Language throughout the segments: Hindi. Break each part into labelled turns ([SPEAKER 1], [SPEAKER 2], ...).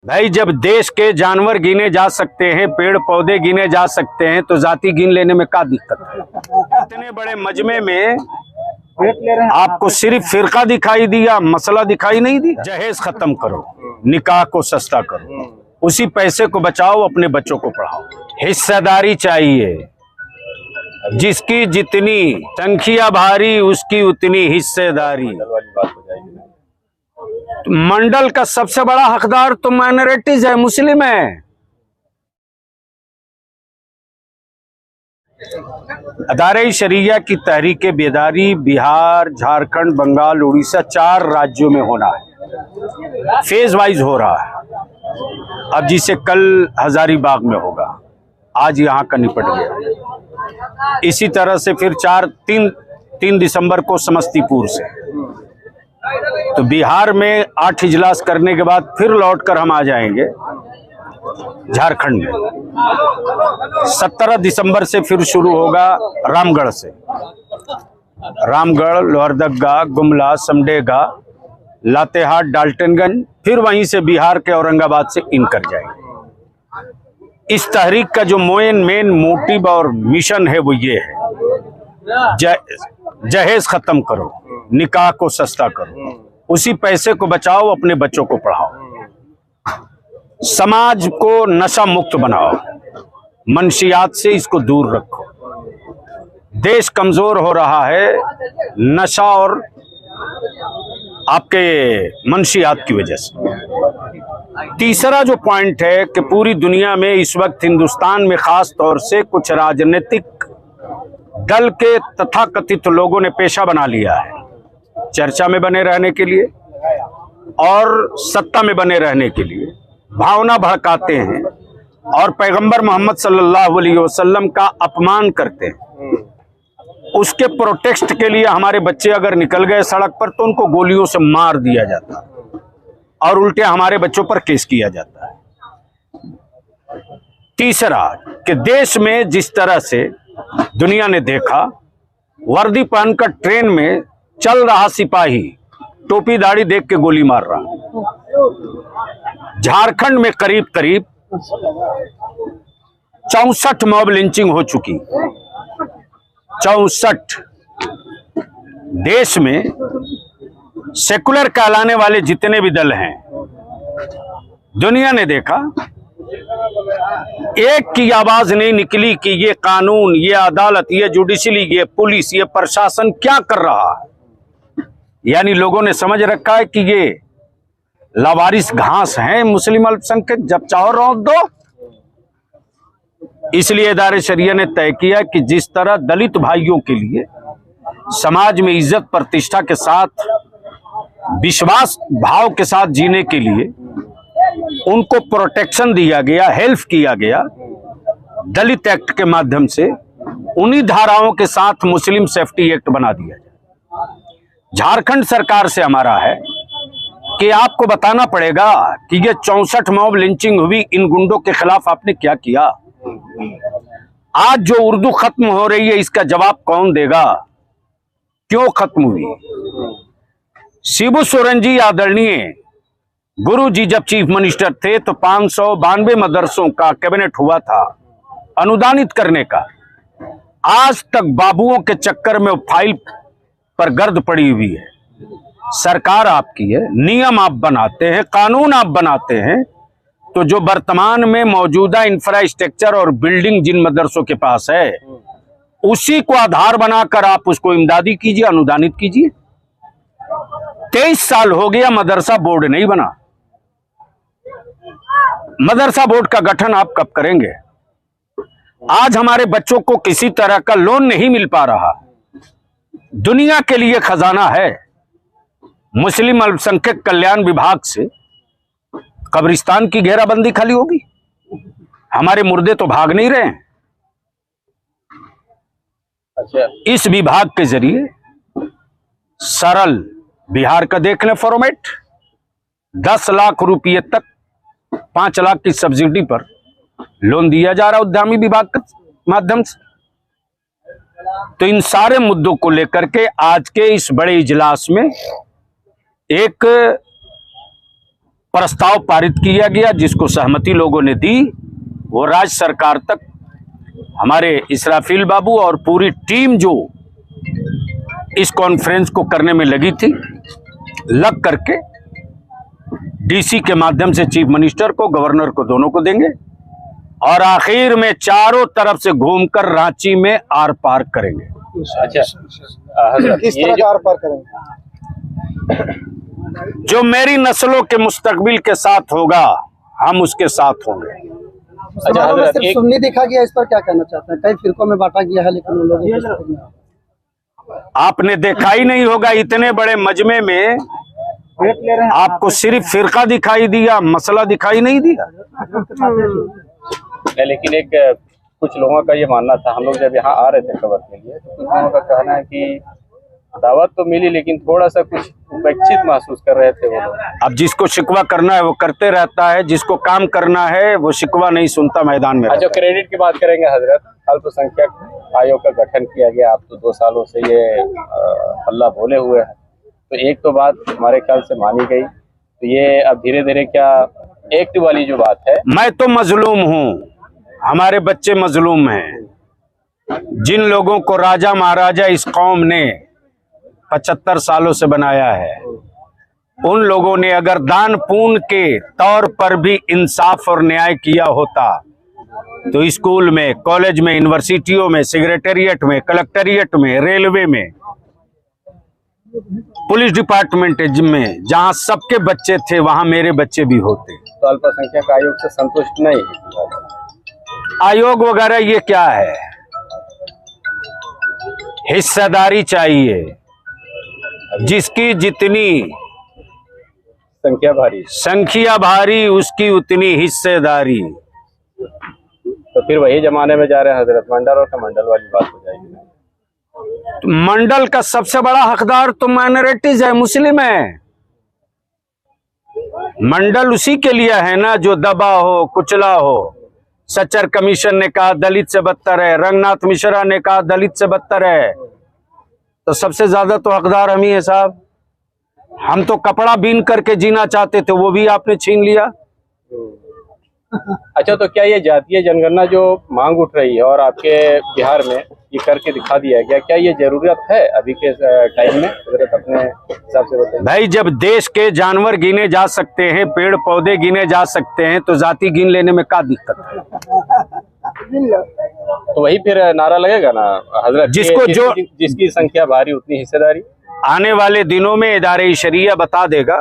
[SPEAKER 1] भाई, जब देश के जानवर गिने जा सकते हैं, पेड़ पौधे गिने जा सकते हैं, तो जाति गिन लेने में क्या दिक्कत है? इतने बड़े मजमे में आपको सिर्फ फिरका दिखाई दिया, मसला दिखाई नहीं दिया। जहेज खत्म करो, निकाह को सस्ता करो, उसी पैसे को बचाओ, अपने बच्चों को पढ़ाओ। हिस्सेदारी चाहिए, जिसकी जितनी संख्या भारी उसकी उतनी हिस्सेदारी। मंडल का सबसे बड़ा हकदार तो माइनॉरिटीज है, मुस्लिम है। अदारे शरिया की तहरीक बेदारी बिहार, झारखंड, बंगाल, उड़ीसा 4 राज्यों में होना है। फेज वाइज हो रहा है। अब जिसे कल हजारीबाग में होगा, आज यहाँ का निपट गया। इसी तरह से फिर 3 दिसंबर को समस्तीपुर से। तो बिहार में 8 इजलास करने के बाद फिर लौटकर हम आ जाएंगे झारखंड में। 17 दिसंबर से फिर शुरू होगा रामगढ़ से। रामगढ़, लोहरदगा, गुमला, समडेगा, लातेहार, डाल्टनगंज, फिर वहीं से बिहार के औरंगाबाद से इन कर जाएंगे। इस तहरीक का जो मेन मोटिव और मिशन है वो ये है, जहेज खत्म करो, निकाह को सस्ता करो, उसी पैसे को बचाओ, अपने बच्चों को पढ़ाओ। समाज को नशा मुक्त बनाओ, मंशियात से इसको दूर रखो। देश कमजोर हो रहा है नशा और आपके मंशियात की वजह से। तीसरा जो पॉइंट है कि पूरी दुनिया में इस वक्त हिंदुस्तान में खास तौर से कुछ राजनीतिक दल के तथाकथित लोगों ने पेशा बना लिया है चर्चा में बने रहने के लिए और सत्ता में बने रहने के लिए। भावना भड़काते हैं और पैगंबर मोहम्मद सल्लल्लाहु अलैहि वसल्लम का अपमान करते हैं। उसके प्रोटेक्स्ट के लिए हमारे बच्चे अगर निकल गए सड़क पर तो उनको गोलियों से मार दिया जाता है और उल्टे हमारे बच्चों पर केस किया जाता है। तीसरा कि देश में जिस तरह से दुनिया ने देखा, वर्दी पहनकर ट्रेन में चल रहा सिपाही टोपी दाढ़ी देख के गोली मार रहा। झारखंड में करीब 64 मॉब लिंचिंग हो चुकी। 64। देश में सेकुलर कहलाने वाले जितने भी दल हैं, दुनिया ने देखा, एक की आवाज नहीं निकली कि ये कानून, ये अदालत, ये जुडिशरी, ये पुलिस, ये प्रशासन क्या कर रहा है। यानी लोगों ने समझ रखा है कि ये लावारिस घास हैं मुस्लिम अल्पसंख्यक, जब चाहो रौंद दो। इसलिए इदारे शरिया ने तय किया कि जिस तरह दलित भाइयों के लिए समाज में इज्जत प्रतिष्ठा के साथ, विश्वास भाव के साथ जीने के लिए उनको प्रोटेक्शन दिया गया, हेल्प किया गया दलित एक्ट के माध्यम से, उन्हीं धाराओं के साथ मुस्लिम सेफ्टी एक्ट बना दिया जाए। झारखंड सरकार से हमारा है कि आपको बताना पड़ेगा कि ये 64 मॉब लिंचिंग हुई, इन गुंडों के खिलाफ आपने क्या किया। आज जो उर्दू खत्म हो रही है, इसका जवाब कौन देगा, क्यों खत्म हुई। शिबू सोरेन जी आदरणीय गुरु जी जब चीफ मिनिस्टर थे तो 592 मदरसों का कैबिनेट हुआ था अनुदानित करने का। आज तक बाबुओं के चक्कर में फाइल पर गर्द पड़ी हुई है। सरकार आपकी है, नियम आप बनाते हैं, कानून आप बनाते हैं, तो जो वर्तमान में मौजूदा इंफ्रास्ट्रक्चर और बिल्डिंग जिन मदरसों के पास है, उसी को आधार बनाकर आप उसको इमदादी कीजिए, अनुदानित कीजिए। 23 साल हो गया मदरसा बोर्ड नहीं बना। मदरसा बोर्ड का गठन आप कब करेंगे। आज हमारे बच्चों को किसी तरह का लोन नहीं मिल पा रहा। दुनिया के लिए खजाना है। मुस्लिम अल्पसंख्यक कल्याण विभाग से कब्रिस्तान की घेराबंदी खाली होगी। हमारे मुर्दे तो भाग नहीं रहे हैं। अच्छा। इस विभाग के जरिए सरल बिहार का देख लें फॉर्मेट, 10 लाख रुपये तक 5 लाख की सब्सिडी पर लोन दिया जा रहा है उद्यमी विभाग के माध्यम से। तो इन सारे मुद्दों को लेकर के आज के इस बड़े इजलास में एक प्रस्ताव पारित किया गया, जिसको सहमति लोगों ने दी। वो राज्य सरकार तक हमारे इसराफिल बाबू और पूरी टीम जो इस कॉन्फ्रेंस को करने में लगी थी, लग करके डीसी के माध्यम से चीफ मिनिस्टर को, गवर्नर को, दोनों को देंगे और आखिर में चारों तरफ से घूमकर रांची में आर पार करेंगे।
[SPEAKER 2] अच्छा, किस तरह का आर पार करेंगे?
[SPEAKER 1] जो मेरी नस्लों के मुस्तकबिल के साथ होगा, हम उसके साथ होंगे।
[SPEAKER 2] अच्छा हजरत, सिर्फ सुन्नी देखा गया, इस पर क्या कहना चाहते हैं? कई फिरकों में बांटा गया है, लेकिन उन लोगों को
[SPEAKER 1] आपने देखा ही नहीं होगा, इतने बड़े मजमे में आपको सिर्फ फिरका दिखाई दिया, मसला दिखाई नहीं दिया।
[SPEAKER 3] लेकिन एक कुछ लोगों का ये मानना था, हम लोग जब यहाँ आ रहे थे खबर के लिए, तो कुछ लोगों का कहना है कि दावत तो मिली लेकिन थोड़ा सा कुछ उपेक्षित महसूस कर रहे थे वो लोग।
[SPEAKER 1] अब जिसको शिकवा करना है वो करते रहता है, जिसको काम करना है वो शिकवा नहीं सुनता, मैदान में।
[SPEAKER 3] अच्छा, क्रेडिट की बात करेंगे हजरत, अल्पसंख्यक आयोग का गठन किया गया, आप तो 2 सालों से ये हल्ला बोले हुए हैं, तो एक तो बात हमारे ख्याल से मानी गई, तो ये अब धीरे धीरे क्या एक्ट वाली जो बात है।
[SPEAKER 1] मैं तो मजलूम हूँ, हमारे बच्चे मजलूम हैं। जिन लोगों को राजा महाराजा इस कौम ने 75 सालों से बनाया है, उन लोगों ने अगर दान पुण्य के तौर पर भी इंसाफ और न्याय किया होता तो स्कूल में, कॉलेज में, यूनिवर्सिटियों में, सेक्रेटेरिएट में, कलेक्टेरिएट में, रेलवे में, पुलिस डिपार्टमेंट में, जहां सबके बच्चे थे वहां मेरे बच्चे भी होते।
[SPEAKER 3] तो अल्पसंख्यक आयोग से संतुष्ट नहीं है?
[SPEAKER 1] आयोग वगैरह ये क्या है, हिस्सेदारी चाहिए, जिसकी जितनी संख्या भारी उसकी उतनी हिस्सेदारी।
[SPEAKER 3] तो फिर वही जमाने में जा रहे हैं हजरत, मंडल और कमंडल वाली बात हो जाएगी।
[SPEAKER 1] तो मंडल का सबसे बड़ा हकदार तो माइनॉरिटीज है, मुस्लिम है। मंडल उसी के लिए है ना जो दबा हो, कुचला हो। सच्चर कमीशन ने कहा दलित से बदतर है, रंगनाथ मिश्रा ने कहा दलित से बदतर है, तो सबसे ज्यादा तो हकदार हम ही है साहब। हम तो कपड़ा बीन करके जीना चाहते थे, वो भी आपने छीन लिया।
[SPEAKER 3] अच्छा, तो क्या ये जातीय जनगणना जो मांग उठ रही है और आपके बिहार में ये करके दिखा दिया गया, क्या ये जरूरत है अभी के टाइम में? अपने हिसाब से बताइए
[SPEAKER 1] भाई। जब देश के जानवर गिने जा सकते हैं, पेड़ पौधे गिने जा सकते हैं, तो जाति गिन लेने में क्या दिक्कत है?
[SPEAKER 3] तो वही फिर नारा लगेगा ना हजरत, जिसकी संख्या भारी उतनी हिस्सेदारी।
[SPEAKER 1] आने वाले दिनों में इदारे शरिया बता देगा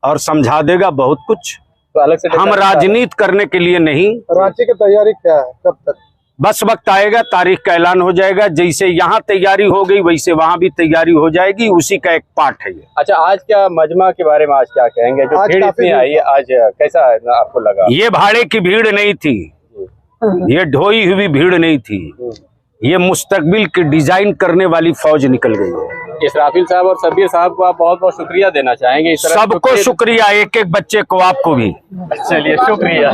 [SPEAKER 1] और समझा देगा बहुत कुछ।
[SPEAKER 3] तो अलग से
[SPEAKER 1] हम राजनीति करने के लिए नहीं।
[SPEAKER 2] रांची की तैयारी क्या है, कब तक?
[SPEAKER 1] बस वक्त आएगा, तारीख का ऐलान हो जाएगा। जैसे यहाँ तैयारी हो गई वैसे वहाँ भी तैयारी हो जाएगी, उसी का एक पार्ट है ये।
[SPEAKER 3] अच्छा, आज क्या मजमा के बारे में आज क्या कहेंगे? जो भीड़ इतनी आई है आज, कैसा आपको लगा?
[SPEAKER 1] ये भाड़े की भीड़ नहीं थी, ये ढोई हुई भीड़ नहीं थी, ये मुस्तकबिल की डिजाइन करने वाली फौज निकल गई है।
[SPEAKER 3] इसराफिल साहब और शब्बीर साहब को आप बहुत बहुत शुक्रिया देना चाहेंगे?
[SPEAKER 1] सबको शुक्रिया, एक एक बच्चे को, आपको भी।
[SPEAKER 3] चलिए, शुक्रिया।